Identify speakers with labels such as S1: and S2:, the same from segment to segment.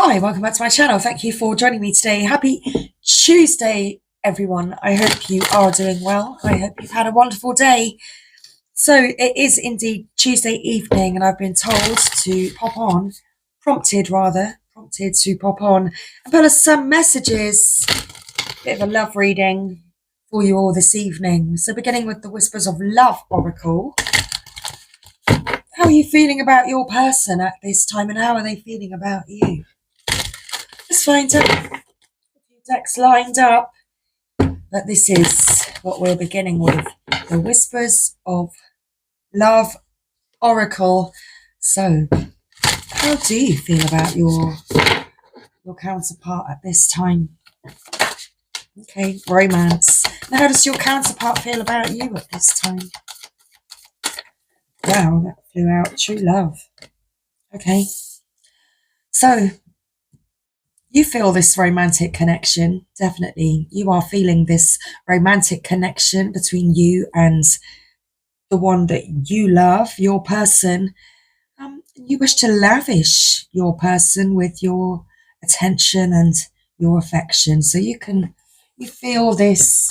S1: Hi, welcome back to my channel. Thank you for joining me today. Happy Tuesday, everyone. I hope you are doing well. I hope you've had a wonderful day. So it is indeed Tuesday evening, and I've been told to pop on, prompted to pop on and put us some messages, a bit of a love reading for you all this evening. So beginning with the Whispers of Love Oracle. How are you feeling about your person at this time, and how are they feeling about you? Let's find out. A few decks lined up, but this is what we're beginning with. The Whispers of Love Oracle. So, how do you feel about your counterpart at this time? Okay, romance. Now, how does your counterpart feel about you at this time? Wow, that flew out. True love. Okay. So, you feel this romantic connection, definitely. You are feeling this romantic connection between you and the one that you love, your person. You wish to lavish your person with your attention and your affection. So you feel this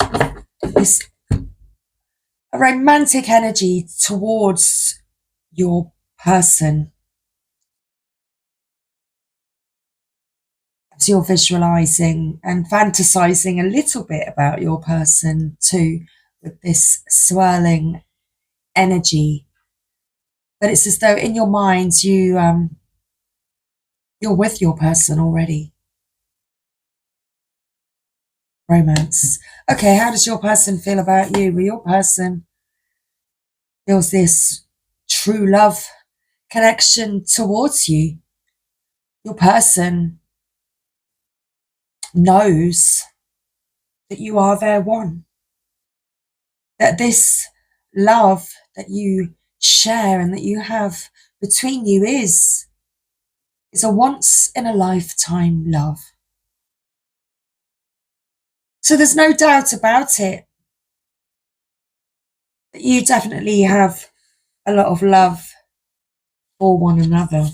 S1: a romantic energy towards your person. So you're visualizing and fantasizing a little bit about your person too, with this swirling energy. But it's as though in your mind you're with your person already. Romance. Okay, how does your person feel about you? Well, your person feels this true love connection towards you. Your person knows that you are their one. That this love that you share and that you have between you is a once in a lifetime love. So there's no doubt about it that you definitely have a lot of love for one another.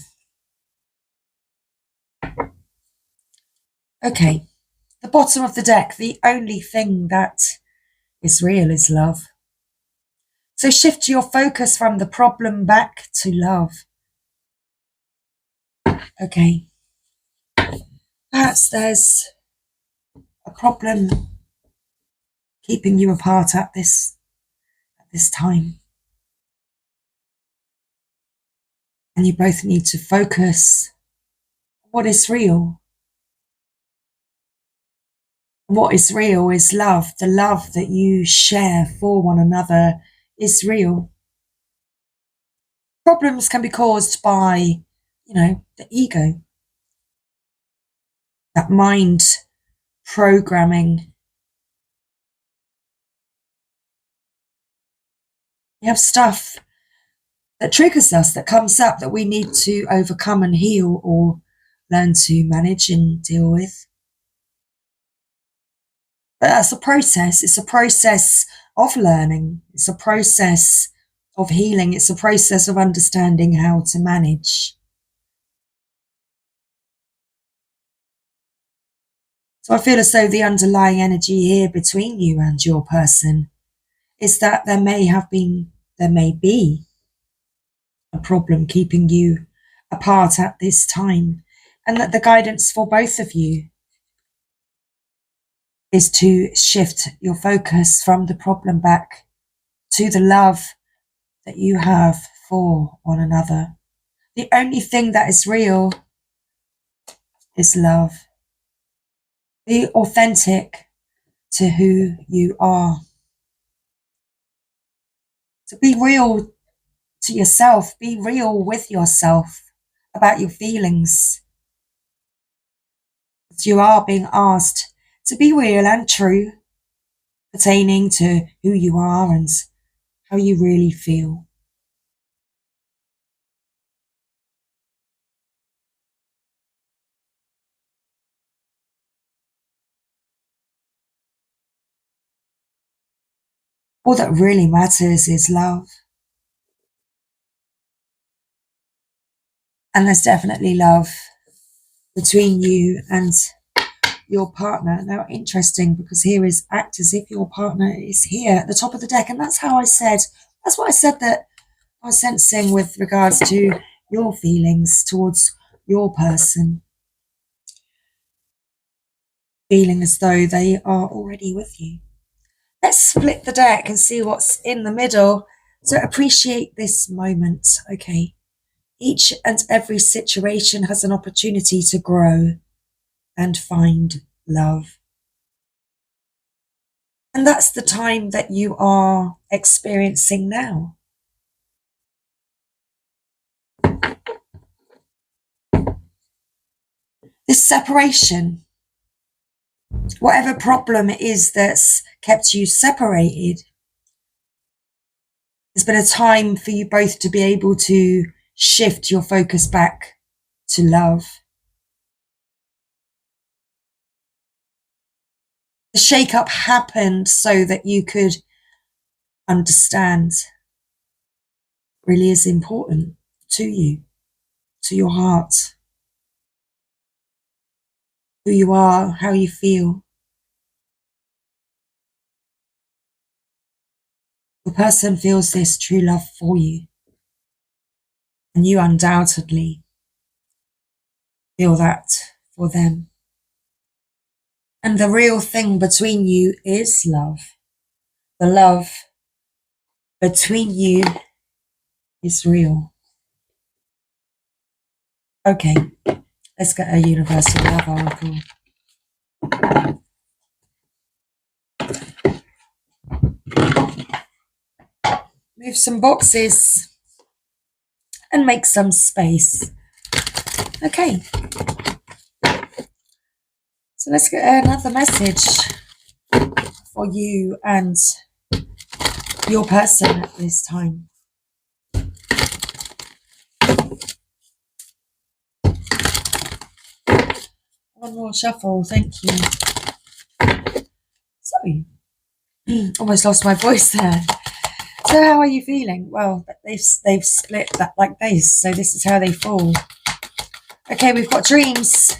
S1: Okay, the bottom of the deck, the only thing that is real is love. So shift your focus from the problem back to love. Okay, perhaps there's a problem keeping you apart at this time. And you both need to focus on what is real. What is real is love. The love that you share for one another is real. Problems can be caused by, the ego. That mind programming. We have stuff that triggers us, that comes up, that we need to overcome and heal or learn to manage and deal with. But that's a process. It's a process of learning. It's a process of healing. It's a process of understanding how to manage. So I feel as though the underlying energy here between you and your person is that there may be a problem keeping you apart at this time, and that the guidance for both of you is to shift your focus from the problem back to the love that you have for one another. The only thing that is real is love. Be authentic to who you are. So be real to yourself. Be real with yourself about your feelings. You are being asked to be real and true pertaining to who you are and how you really feel. All that really matters is love. And there's definitely love between you and your partner. Now, interesting, because here is act as if your partner is here at the top of the deck. And that's what I said that I was sensing with regards to your feelings towards your person, feeling as though they are already with you. Let's split the deck and see what's in the middle. So appreciate this moment, okay? Each and every situation has an opportunity to grow and find love. And that's the time that you are experiencing now. This separation, whatever problem it is that's kept you separated, there's been a time for you both to be able to shift your focus back to love. The shake-up happened so that you could understand what really is important to you, to your heart, who you are, how you feel. The person feels this true love for you, and you undoubtedly feel that for them. And the real thing between you is love. The love between you is real. Okay, let's get a universal love oracle. Move some boxes and make some space. Okay, so let's get another message for you and your person at this time. One more shuffle, thank you. So, almost lost my voice there. So how are you feeling? Well, they've split that like this, so this is how they fall. Okay, we've got dreams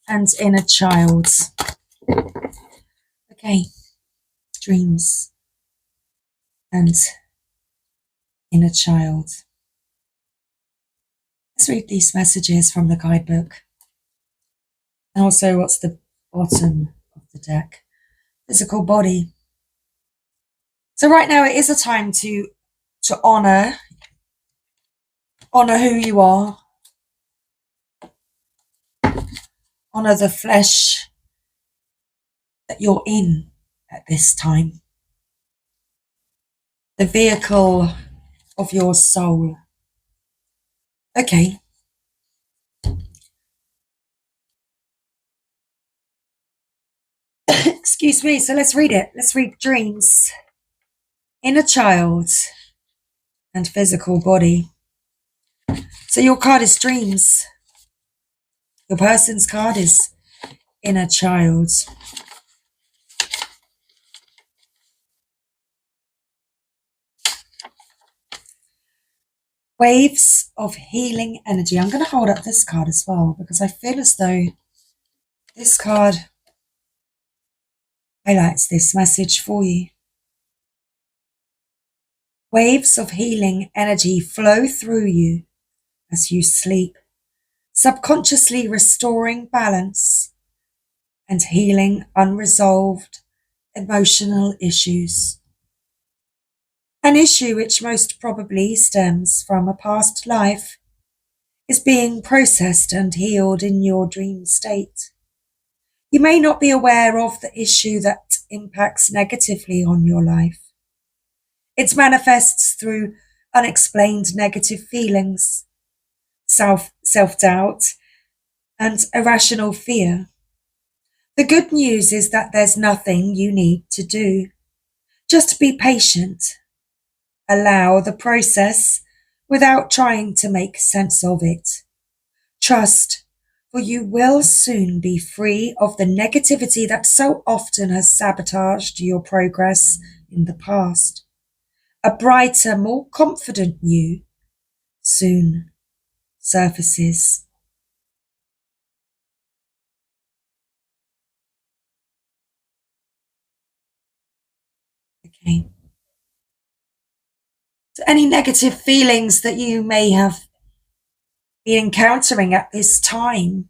S1: and inner child. Okay, dreams and inner child. Let's read these messages from the guidebook. And also what's the bottom of the deck. Physical body. So right now it is a time to honor who you are. Honor the flesh that you're in at this time. The vehicle of your soul. Okay. Excuse me, so let's read it. Let's read dreams, inner child, and physical body. So your card is dreams. Your person's card is inner child. Waves of healing energy. I'm going to hold up this card as well because I feel as though this card highlights this message for you. Waves of healing energy flow through you as you sleep, subconsciously restoring balance and healing unresolved emotional issues. An issue which most probably stems from a past life is being processed and healed in your dream state. You may not be aware of the issue that impacts negatively on your life. It manifests through unexplained negative feelings, self-doubt, and irrational fear. The good news is that there's nothing you need to do. Just be patient. Allow the process without trying to make sense of it. Trust, for you will soon be free of the negativity that so often has sabotaged your progress in the past. A brighter, more confident you soon surfaces. Okay. So any negative feelings that you may have been encountering at this time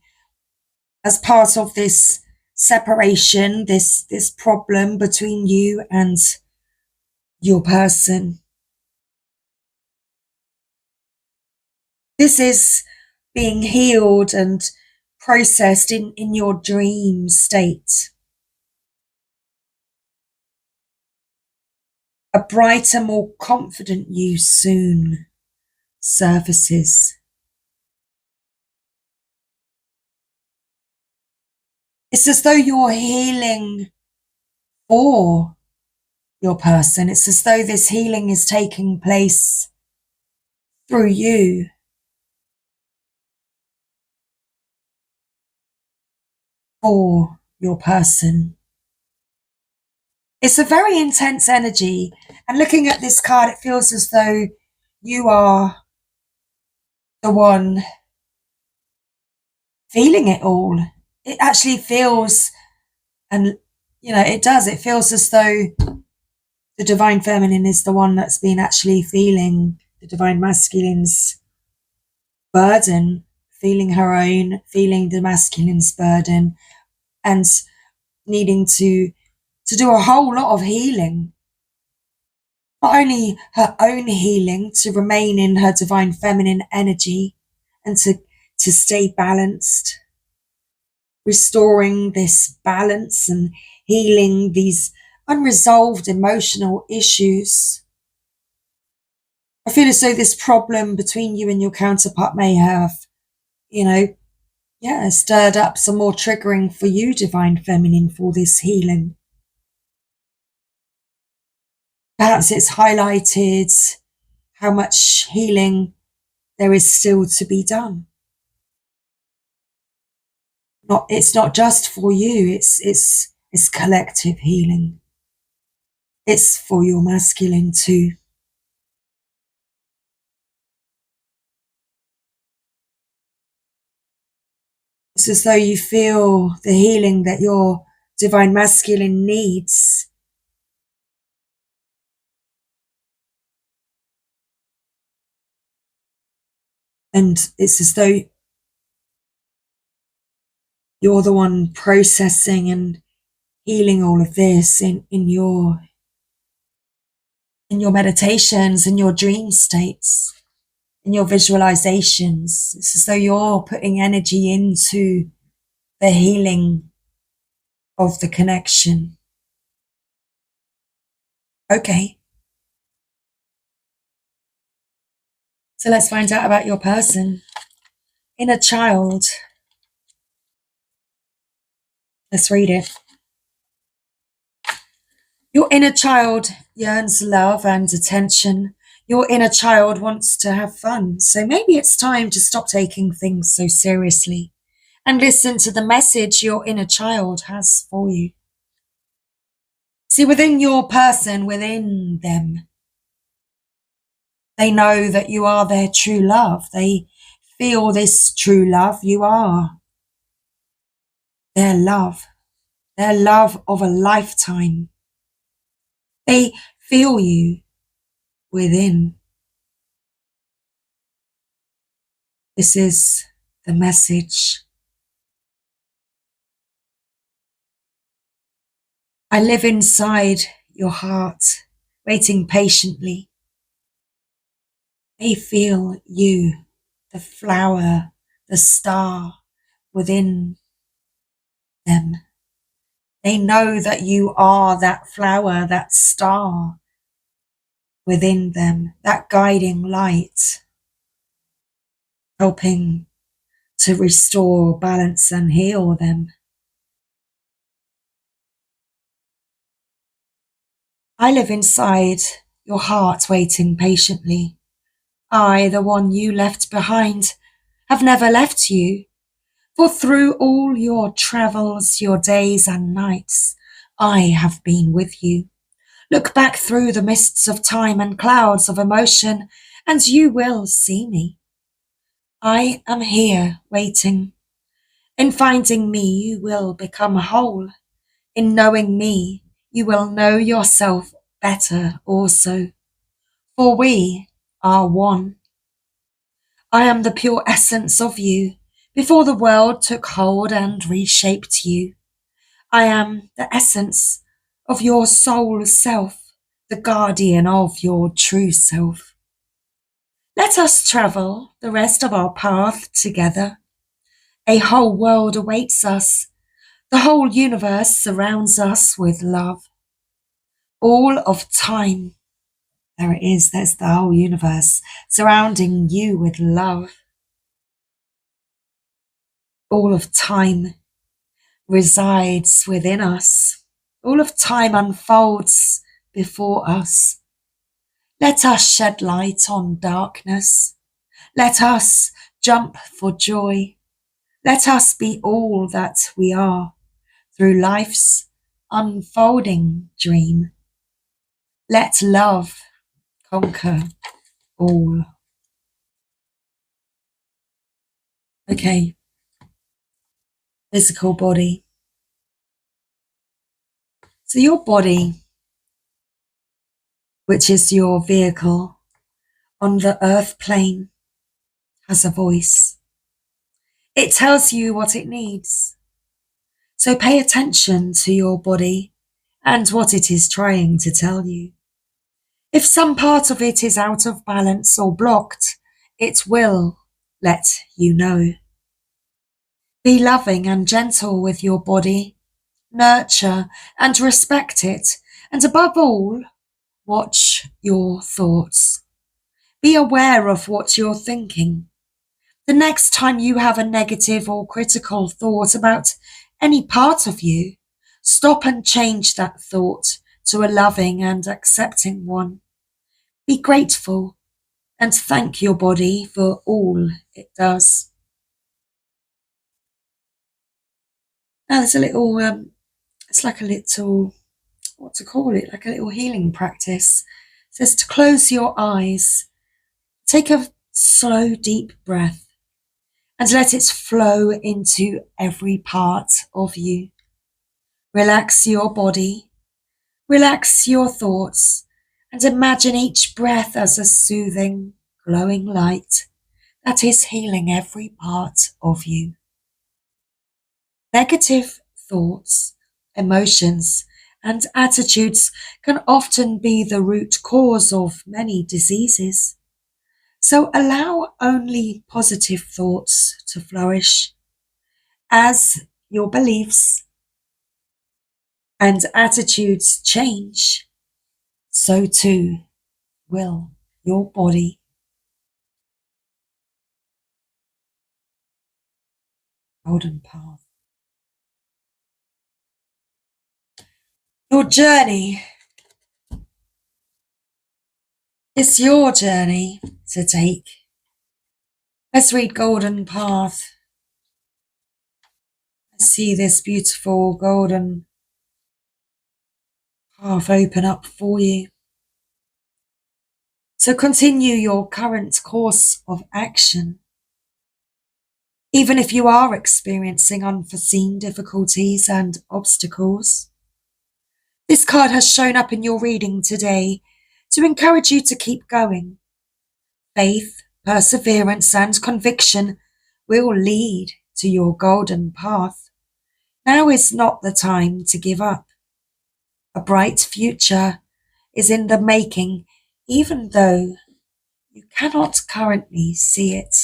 S1: as part of this separation, this problem between you and your person. This is being healed and processed in your dream state. A brighter, more confident you soon surfaces. It's as though you're healing for your person. It's as though this healing is taking place through you. For your person. It's a very intense energy. And looking at this card, it feels as though you are the one feeling it all. It actually feels, and it does, it feels as though the divine feminine is the one that's been actually feeling the divine masculine's burden, feeling her own, feeling the masculine's burden, and needing to do a whole lot of healing. Not only her own healing to remain in her divine feminine energy and to stay balanced, restoring this balance and healing these unresolved emotional issues. I feel as though this problem between you and your counterpart may have, stirred up some more triggering for you, divine feminine, for this healing. Perhaps it's highlighted how much healing there is still to be done. It's not just for you, it's collective healing. It's for your masculine too. It's as though you feel the healing that your divine masculine needs. And it's as though you're the one processing and healing all of this in your meditations, in your dream states, in your visualizations. It's as though you're putting energy into the healing of the connection. Okay. So let's find out about your person. Inner child. Let's read it. Your inner child yearns love and attention. Your inner child wants to have fun. So maybe it's time to stop taking things so seriously and listen to the message your inner child has for you. See, within your person, within them, they know that you are their true love. They feel this true love. You are their love of a lifetime. They feel you within. This is the message. I live inside your heart, waiting patiently. They feel you, the flower, the star within them. They know that you are that flower, that star within them, that guiding light, helping to restore, balance and heal them. I live inside your heart, waiting patiently. I, the one you left behind, have never left you. For through all your travels, your days and nights, I have been with you. Look back through the mists of time and clouds of emotion, and you will see me. I am here waiting. In finding me, you will become whole. In knowing me, you will know yourself better also, for we are one. I am the pure essence of you, before the world took hold and reshaped you. I am the essence of your soul self, the guardian of your true self. Let us travel the rest of our path together. A whole world awaits us. The whole universe surrounds us with love. All of time, there it is, there's the whole universe surrounding you with love. All of time resides within us. All of time unfolds before us. Let us shed light on darkness. Let us jump for joy. Let us be all that we are through life's unfolding dream. Let love conquer all. Okay, physical body. So your body, which is your vehicle on the earth plane, has a voice. It tells you what it needs. So pay attention to your body and what it is trying to tell you. If some part of it is out of balance or blocked, it will let you know. Be loving and gentle with your body. Nurture and respect it. And above all, watch your thoughts. Be aware of what you're thinking. The next time you have a negative or critical thought about any part of you, stop and change that thought to a loving and accepting one. Be grateful and thank your body for all it does. Now there's a little, it's like a little, what to call it, like a little healing practice. It says to close your eyes, take a slow, deep breath, and let it flow into every part of you. Relax your body, relax your thoughts, and imagine each breath as a soothing, glowing light that is healing every part of you. Negative thoughts, emotions, and attitudes can often be the root cause of many diseases. So allow only positive thoughts to flourish. As your beliefs and attitudes change, so too will your body. Golden path. Your journey is your journey to take. Let's read Golden Path. Let's see this beautiful golden path open up for you. So continue your current course of action. Even if you are experiencing unforeseen difficulties and obstacles, this card has shown up in your reading today to encourage you to keep going. Faith, perseverance, and conviction will lead to your golden path. Now is not the time to give up. A bright future is in the making, even though you cannot currently see it.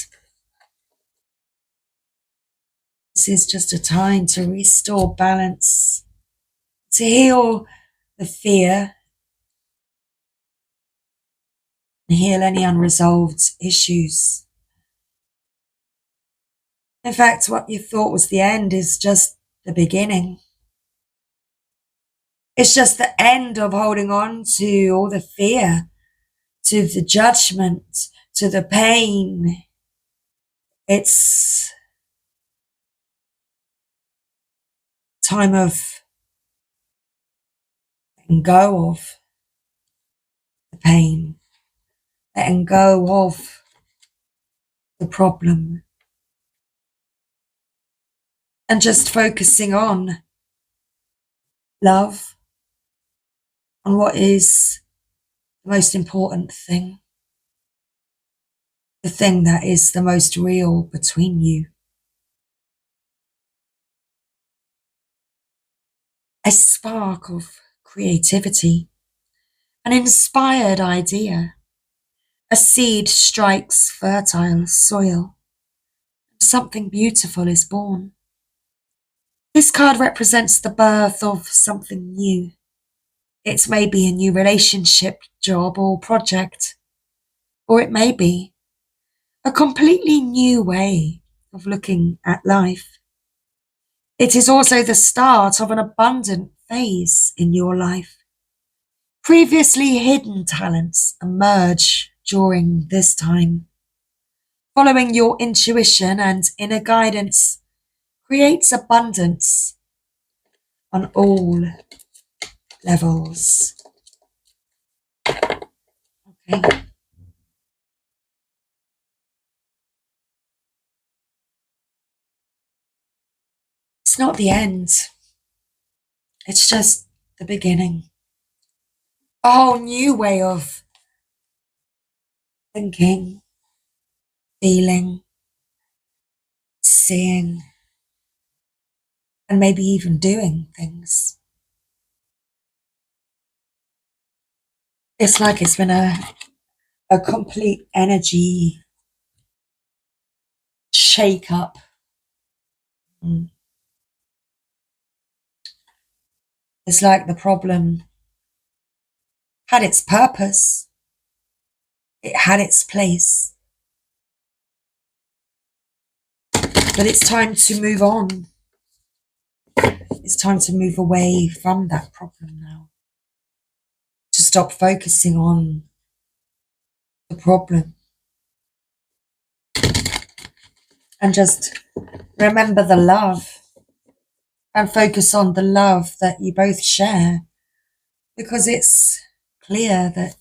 S1: This is just a time to restore balance, to heal the fear, and heal any unresolved issues. In fact, what you thought was the end is just the beginning. It's just the end of holding on to all the fear, to the judgment, to the pain. It's time of letting go of the pain, letting go of the problem, and just focusing on love, on what is the most important thing, the thing that is the most real between you. A spark of creativity, an inspired idea, a seed strikes fertile soil, something beautiful is born. This card represents the birth of something new. It's maybe a new relationship, job, or project, or it may be a completely new way of looking at life. It is also the start of an abundant phase in your life. Previously hidden talents emerge during this time. Following your intuition and inner guidance creates abundance on all levels. Okay. It's not the end. It's just the beginning. A whole new way of thinking, feeling, seeing, and maybe even doing things. It's like it's been a complete energy shake up. It's like the problem had its purpose, it had its place, but it's time to move on. It's time to move away from that problem now. To stop focusing on the problem and just remember the love and focus on the love that you both share, because it's clear that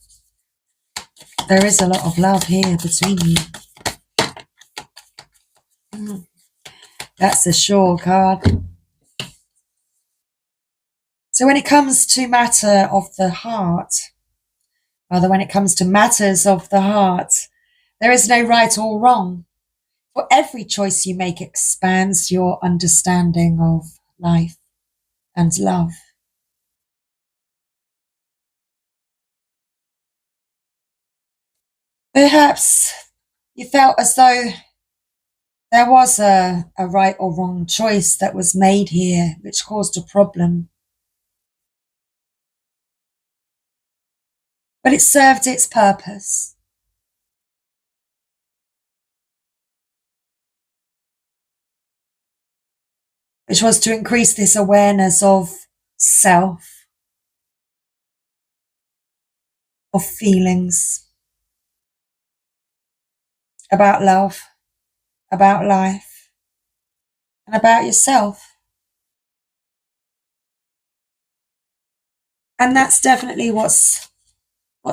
S1: there is a lot of love here between you. That's a sure card. So when it comes to matter of the heart, rather when it comes to matters of the heart, there is no right or wrong. For every choice you make expands your understanding of life and love. Perhaps you felt as though there was a right or wrong choice that was made here, which caused a problem. But it served its purpose. Which was to increase this awareness of self, of feelings, about love, about life, and about yourself. And that's definitely what's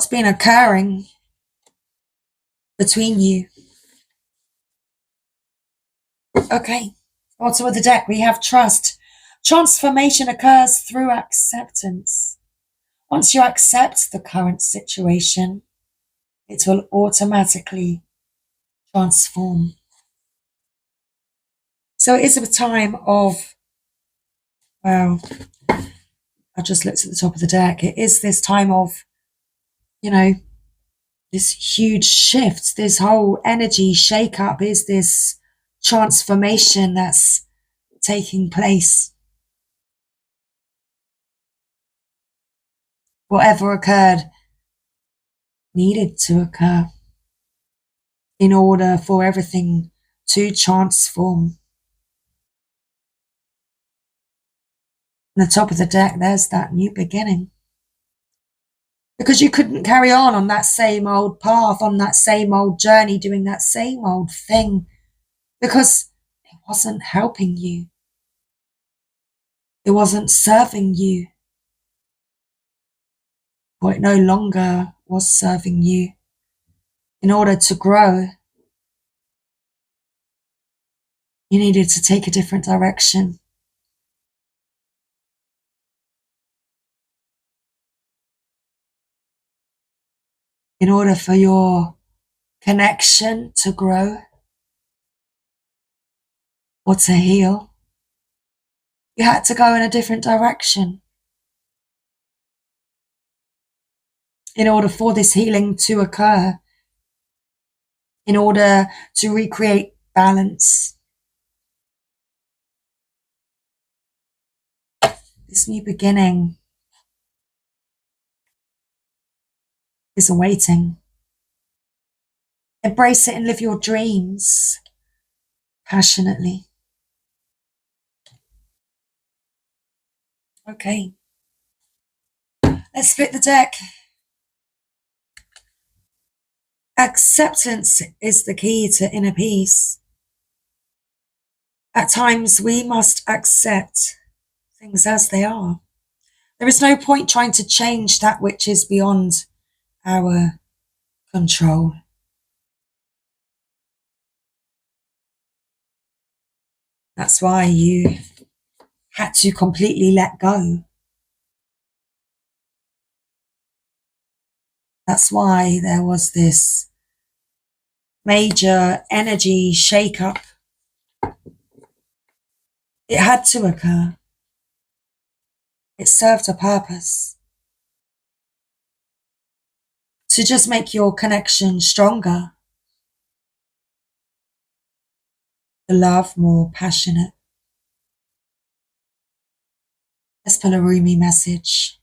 S1: been occurring between you. Okay, bottom of the deck, we have trust. Transformation occurs through acceptance. Once you accept the current situation, it will automatically transform. So it is a time of, well, I just looked at the top of the deck. It is this time of, this huge shift, this whole energy shake up is this transformation that's taking place. Whatever occurred needed to occur in order for everything to transform. On the top of the deck, there's that new beginning. Because you couldn't carry on that same old path, on that same old journey, doing that same old thing, because it wasn't helping you. It wasn't serving you. Or it no longer was serving you. In order to grow, you needed to take a different direction. in order for your connection to grow or to heal, you had to go in a different direction. In order for this healing to occur, in order to recreate balance, this new beginning is awaiting. Embrace it and live your dreams passionately. Okay, let's split the deck. Acceptance is the key to inner peace. At times, we must accept things as they are. There is no point trying to change that which is beyond our control. That's why you had to completely let go. That's why there was this major energy shake-up. It had to occur. It served a purpose. To just make your connection stronger. The love more passionate. Let's pull a Rumi message.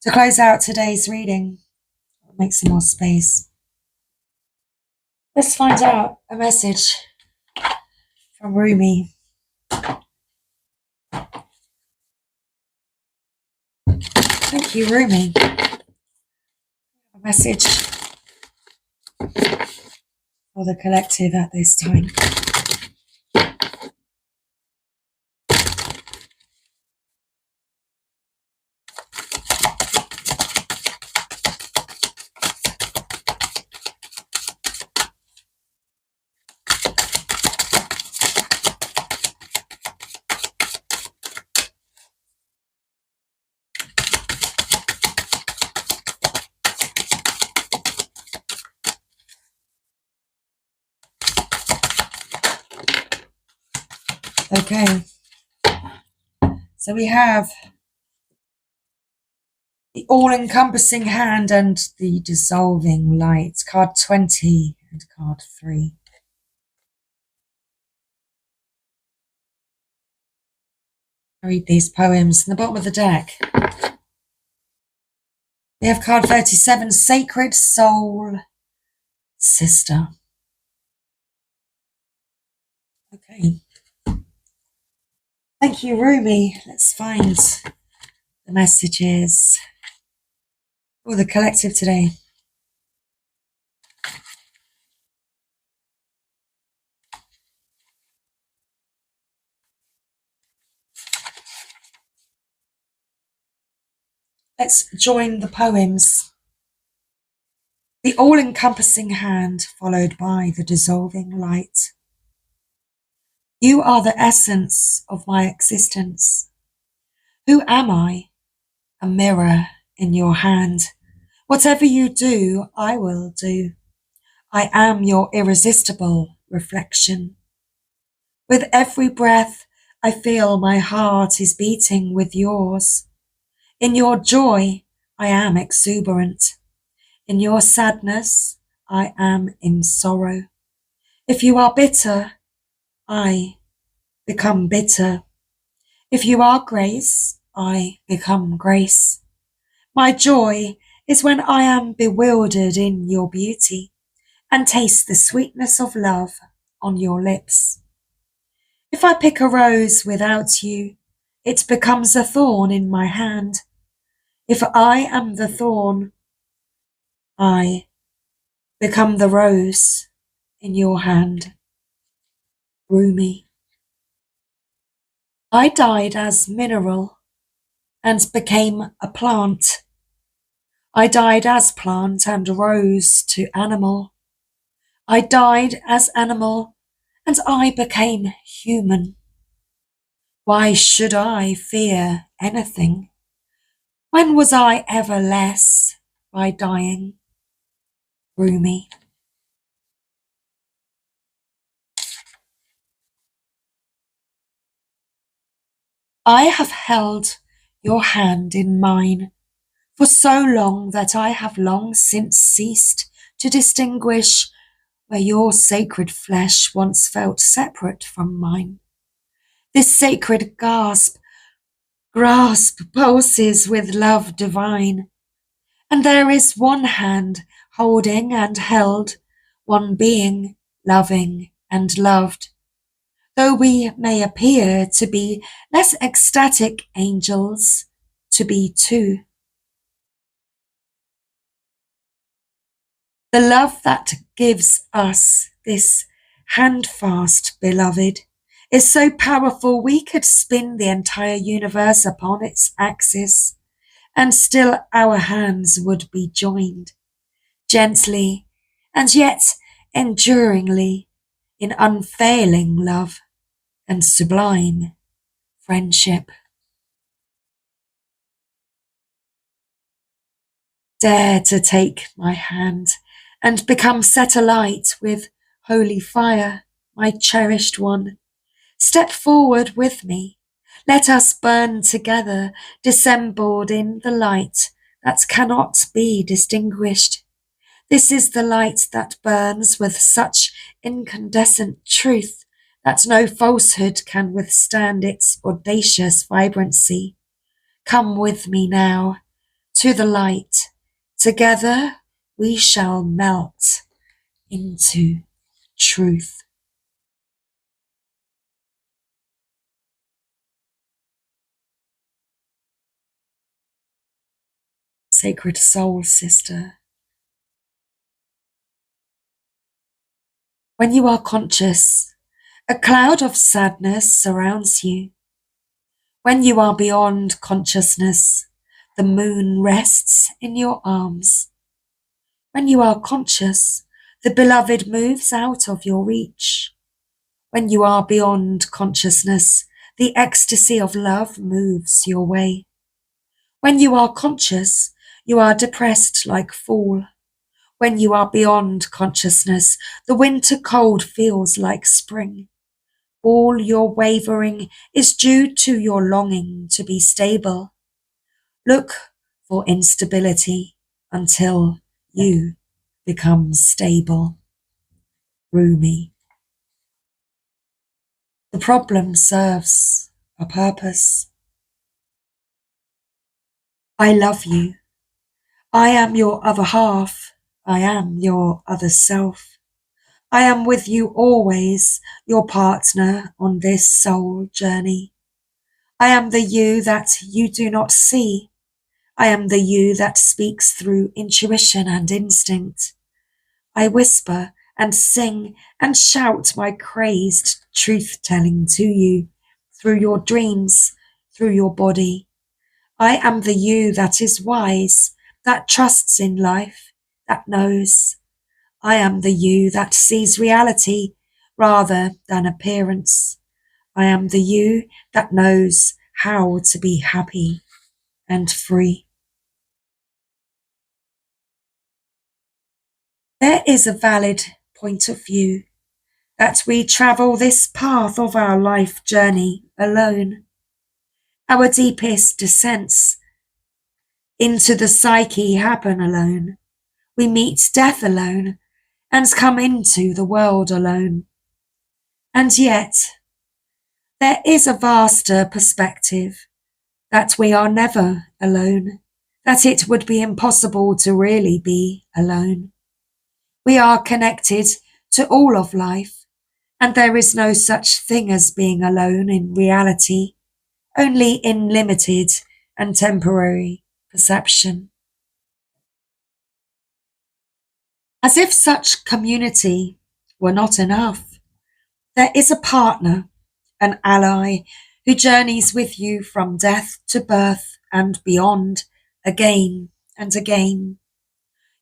S1: To close out today's reading, make some more space. Let's find out a message from Rumi. Thank you, Rumi. A message for the collective at this time. Okay, so we have the all-encompassing hand and the dissolving light, card 20 and card 3. I read these poems in the bottom of the deck. We have card 37, Sacred Soul Sister. Okay. Thank you, Rumi. Let's find the messages for the collective today. Let's join the poems. The all-encompassing hand followed by the dissolving light. You are the essence of my existence. Who am I? A mirror in your hand. Whatever you do, I will do. I am your irresistible reflection. With every breath, I feel my heart is beating with yours. In your joy, I am exuberant. In your sadness, I am in sorrow. If you are bitter, I become bitter. If you are grace, I become grace. My joy is when I am bewildered in your beauty and taste the sweetness of love on your lips. If I pick a rose without you, it becomes a thorn in my hand. If I am the thorn, I become the rose in your hand. Rumi. I died as mineral and became a plant. I died as plant and rose to animal. I died as animal and I became human. Why should I fear anything? When was I ever less by dying? Rumi. I have held your hand in mine for so long that I have long since ceased to distinguish where your sacred flesh once felt separate from mine. This sacred grasp pulses with love divine, and there is one hand holding and held, one being loving and loved. Though we may appear to be less ecstatic angels, to be two. The love that gives us this handfast, beloved, is so powerful we could spin the entire universe upon its axis, and still our hands would be joined, gently and yet enduringly, in unfailing love and sublime friendship. Dare to take my hand and become set alight with holy fire, my cherished one. Step forward with me. Let us burn together, dissembled in the light that cannot be distinguished. This is the light that burns with such incandescent truth that no falsehood can withstand its audacious vibrancy. Come with me now to the light. Together we shall melt into truth. Sacred soul sister, when you are conscious, a cloud of sadness surrounds you. When you are beyond consciousness, the moon rests in your arms. When you are conscious, the beloved moves out of your reach. When you are beyond consciousness, the ecstasy of love moves your way. When you are conscious, you are depressed like fall. When you are beyond consciousness, the winter cold feels like spring. All your wavering is due to your longing to be stable. Look for instability until you become stable. Rumi. The problem serves a purpose. I love you. I am your other half. I am your other self. I am with you always, your partner on this soul journey. I am the you that you do not see. I am the you that speaks through intuition and instinct. I whisper and sing and shout my crazed truth-telling to you through your dreams, through your body. I am the you that is wise, that trusts in life, that knows. I am the you that sees reality rather than appearance. I am the you that knows how to be happy and free. There is a valid point of view that we travel this path of our life journey alone. Our deepest descents into the psyche happen alone. We meet death alone and come into the world alone. And yet, there is a vaster perspective that we are never alone, that it would be impossible to really be alone. We are connected to all of life, and there is no such thing as being alone in reality, only in limited and temporary perception. As if such community were not enough, there is a partner, an ally, who journeys with you from death to birth and beyond, again and again.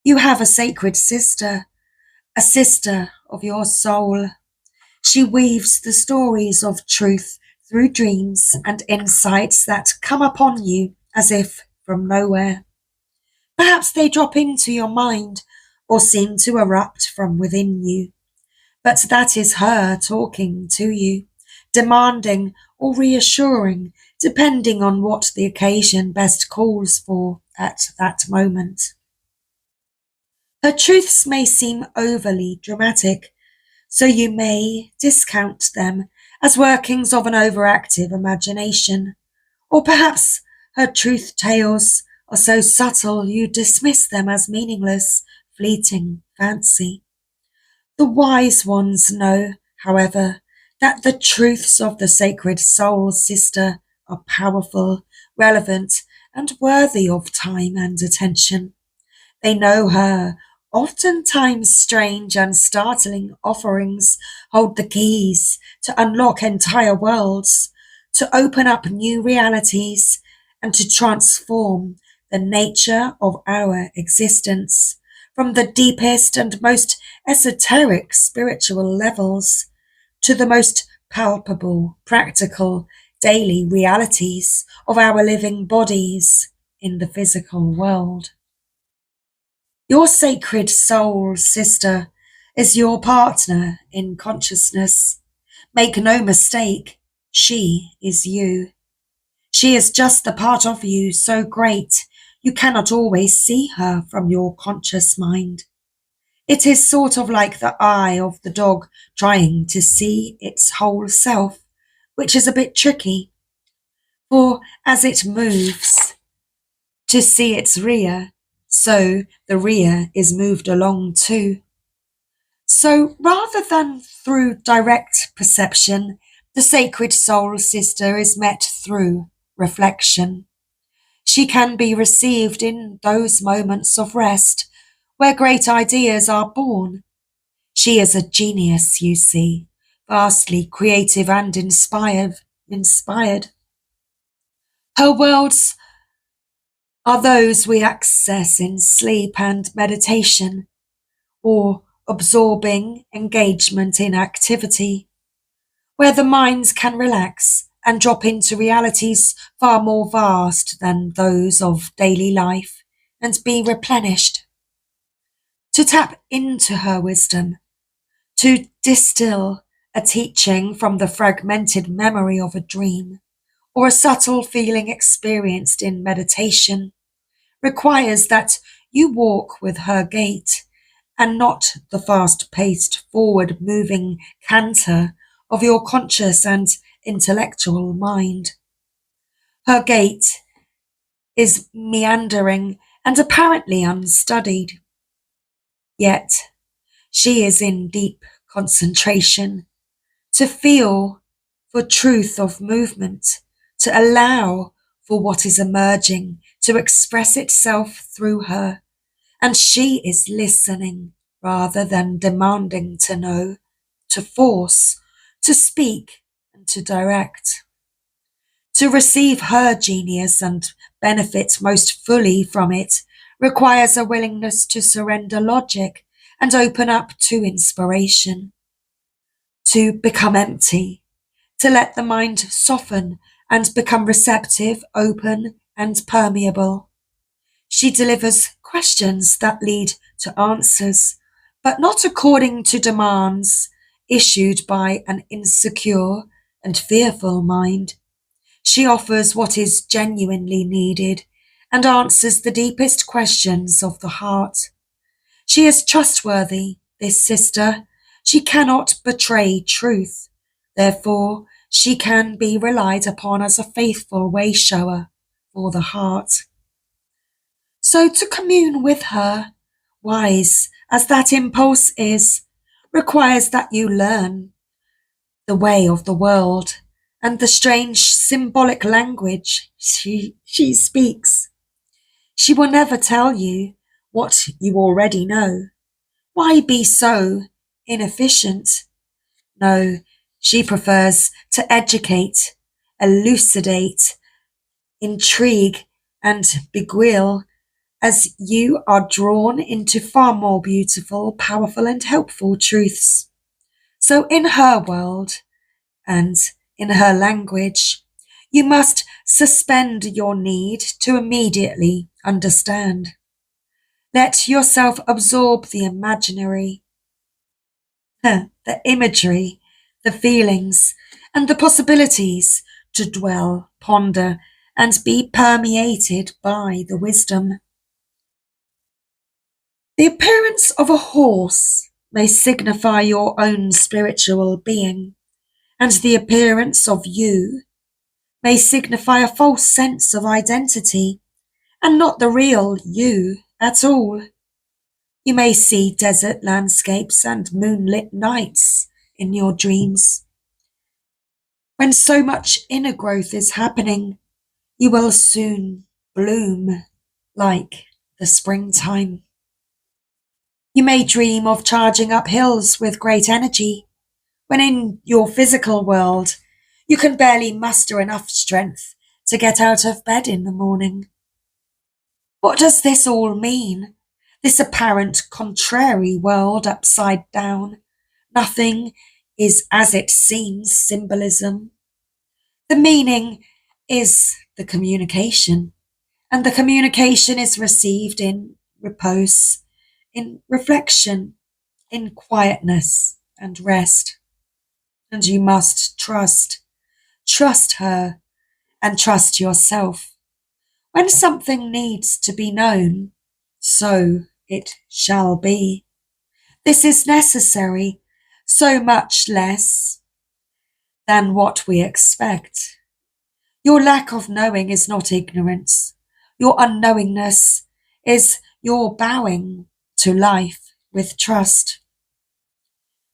S1: You have a sacred sister, a sister of your soul. She weaves the stories of truth through dreams and insights that come upon you as if from nowhere. Perhaps they drop into your mind or seem to erupt from within you. But that is her talking to you, demanding or reassuring, depending on what the occasion best calls for at that moment. Her truths may seem overly dramatic, so you may discount them as workings of an overactive imagination, or perhaps her truth tales are so subtle you dismiss them as meaningless, fleeting fancy. The wise ones know, however, that the truths of the sacred soul sister are powerful, relevant, and worthy of time and attention. They know her oftentimes strange and startling offerings hold the keys to unlock entire worlds, to open up new realities, and to transform the nature of our existence from the deepest and most esoteric spiritual levels to the most palpable, practical, daily realities of our living bodies in the physical world. Your sacred soul sister is your partner in consciousness. Make no mistake, she is you. She is just the part of you so great you cannot always see her from your conscious mind. It is sort of like the eye of the dog trying to see its whole self, which is a bit tricky, for as it moves to see its rear, so the rear is moved along too. So rather than through direct perception, the sacred soul sister is met through reflection. She can be received in those moments of rest where great ideas are born. She is a genius, you see, vastly creative and inspired. Her worlds are those we access in sleep and meditation, or absorbing engagement in activity, where the minds can relax and drop into realities far more vast than those of daily life and be replenished. To tap into her wisdom, to distill a teaching from the fragmented memory of a dream, or a subtle feeling experienced in meditation, requires that you walk with her gait and not the fast-paced, forward-moving canter of your conscious and intellectual mind. Her gait is meandering and apparently unstudied, yet she is in deep concentration, to feel for truth of movement, to allow for what is emerging to express itself through her, and she is listening rather than demanding to know, to force, to speak, and to direct. To receive her genius and benefit most fully from it requires a willingness to surrender logic and open up to inspiration, to become empty, to let the mind soften and become receptive, open, and permeable. She delivers questions that lead to answers, but not according to demands issued by an insecure and fearful mind. She offers what is genuinely needed and answers the deepest questions of the heart. She is trustworthy, this sister. She cannot betray truth. Therefore, she can be relied upon as a faithful way-shower for the heart. So to commune with her, wise as that impulse is, requires that you learn the way of the world and the strange symbolic language she speaks. She will never tell you what you already know. Why be so inefficient? No, she prefers to educate, elucidate, intrigue, and beguile, as you are drawn into far more beautiful, powerful, and helpful truths. So in her world, and in her language, you must suspend your need to immediately understand. Let yourself absorb the imaginary, the imagery, the feelings, and the possibilities to dwell, ponder, and be permeated by the wisdom. The appearance of a horse may signify your own spiritual being, and the appearance of you may signify a false sense of identity and not the real you at all. You may see desert landscapes and moonlit nights in your dreams. When so much inner growth is happening, you will soon bloom like the springtime. You may dream of charging up hills with great energy, when in your physical world you can barely muster enough strength to get out of bed in the morning. What does this all mean? This apparent contrary world upside down. Nothing is as it seems symbolism. The meaning is the communication, and the communication is received in repose, in reflection, in quietness and rest. And you must trust her, and trust yourself. When something needs to be known, so it shall be. This is necessary, so much less than what we expect. Your lack of knowing is not ignorance. Your unknowingness is your bowing to life with trust.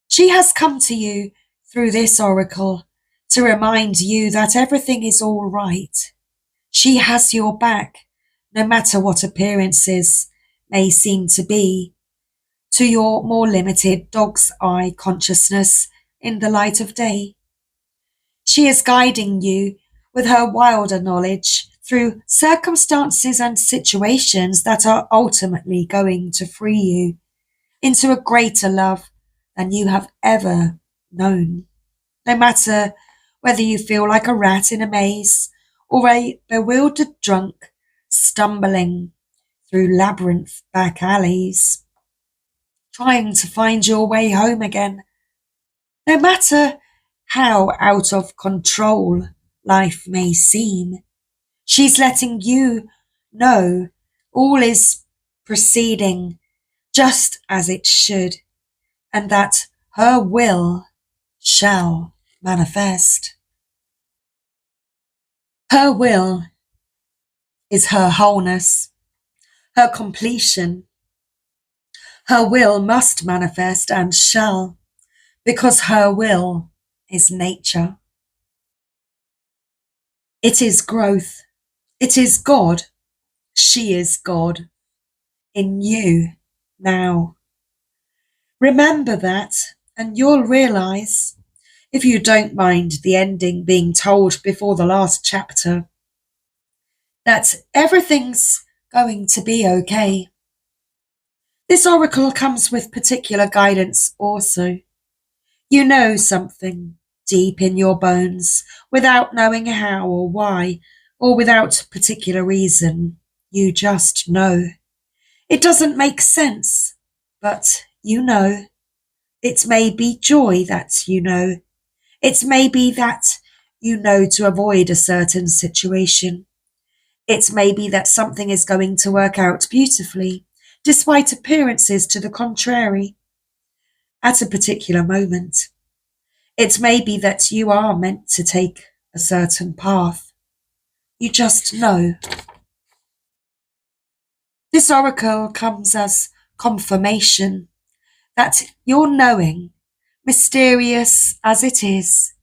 S1: She has come to you through this oracle to remind you that everything is all right. She has your back, no matter what appearances may seem to be, to your more limited dog's eye consciousness in the light of day. She is guiding you with her wilder knowledge through circumstances and situations that are ultimately going to free you into a greater love than you have ever known. No matter whether you feel like a rat in a maze or a bewildered drunk stumbling through labyrinth back alleys, trying to find your way home again. No matter how out of control life may seem, she's letting you know all is proceeding just as it should, and that her will shall manifest. Her will is her wholeness, her completion. Her will must manifest and shall, because her will is nature. It is growth. It is God. She is God in you now. Remember that, and you'll realize, if you don't mind the ending being told before the last chapter, that everything's going to be okay. This oracle comes with particular guidance also. You know something deep in your bones without knowing how or why, or without particular reason. You just know. It doesn't make sense, but you know. It may be joy that you know. It may be that you know to avoid a certain situation. It may be that something is going to work out beautifully, despite appearances to the contrary, at a particular moment. It may be that you are meant to take a certain path. You just know. This oracle comes as confirmation that your knowing, mysterious as it is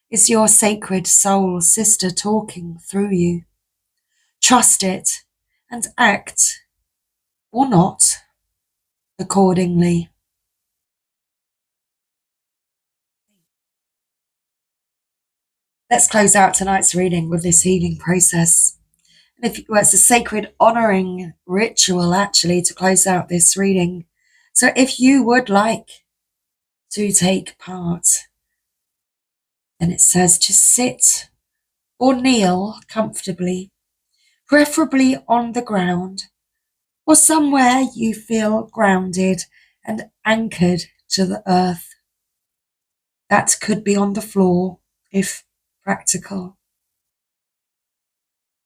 S1: your sacred soul sister talking through you. Trust it and act, or not, accordingly. Let's close out tonight's reading with this healing process. And it's a sacred honouring ritual, actually, to close out this reading. So if you would like to take part, then it says to sit or kneel comfortably, preferably on the ground, or somewhere you feel grounded and anchored to the earth. That could be on the floor, if practical.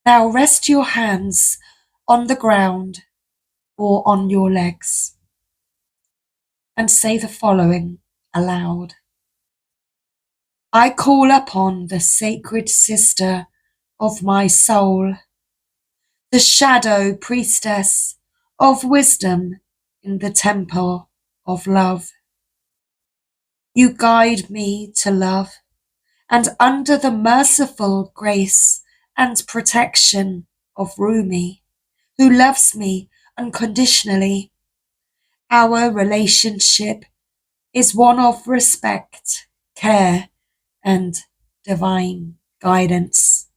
S1: Now rest your hands on the ground or on your legs and say the following aloud. I call upon the sacred sister of my soul, the shadow priestess of wisdom in the temple of love. You guide me to love, and under the merciful grace and protection of Rumi, who loves me unconditionally, our relationship is one of respect, care, and divine guidance.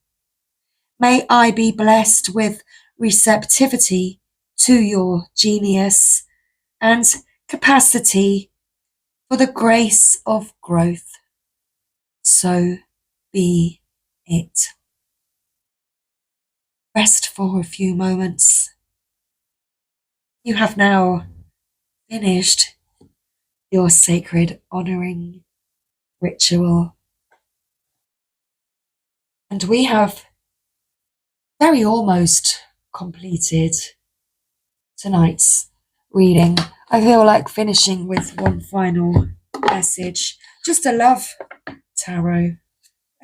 S1: May I be blessed with receptivity to your genius and capacity for the grace of growth. So be it. Rest for a few moments. You have now finished your sacred honoring ritual. And we have very almost completed tonight's reading. I feel like finishing with one final message. Just a love tarot.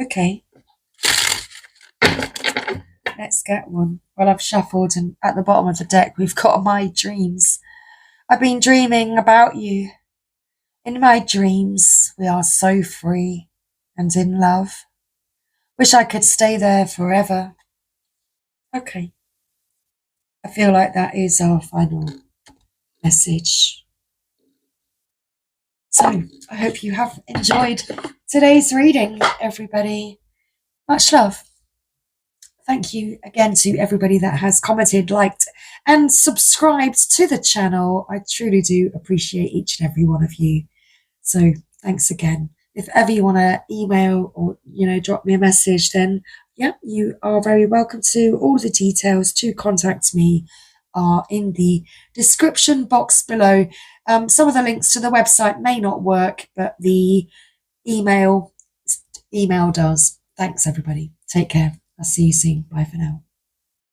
S1: Okay. Let's get one. Well, I've shuffled, and at the bottom of the deck we've got my dreams. I've been dreaming about you. In my dreams, we are so free and in love. Wish I could stay there forever. Okay. I feel like that is our final message. So I hope you have enjoyed today's reading, everybody. Much love. Thank you again to everybody that has commented, liked, and subscribed to the channel. I truly do appreciate each and every one of you. So thanks again. If ever you want to email or, drop me a message, then yeah, you are very welcome to. All the details to contact me are in the description box below. Some of the links to the website may not work, but the email does. Thanks, everybody. Take care. I'll see you soon. Bye for now.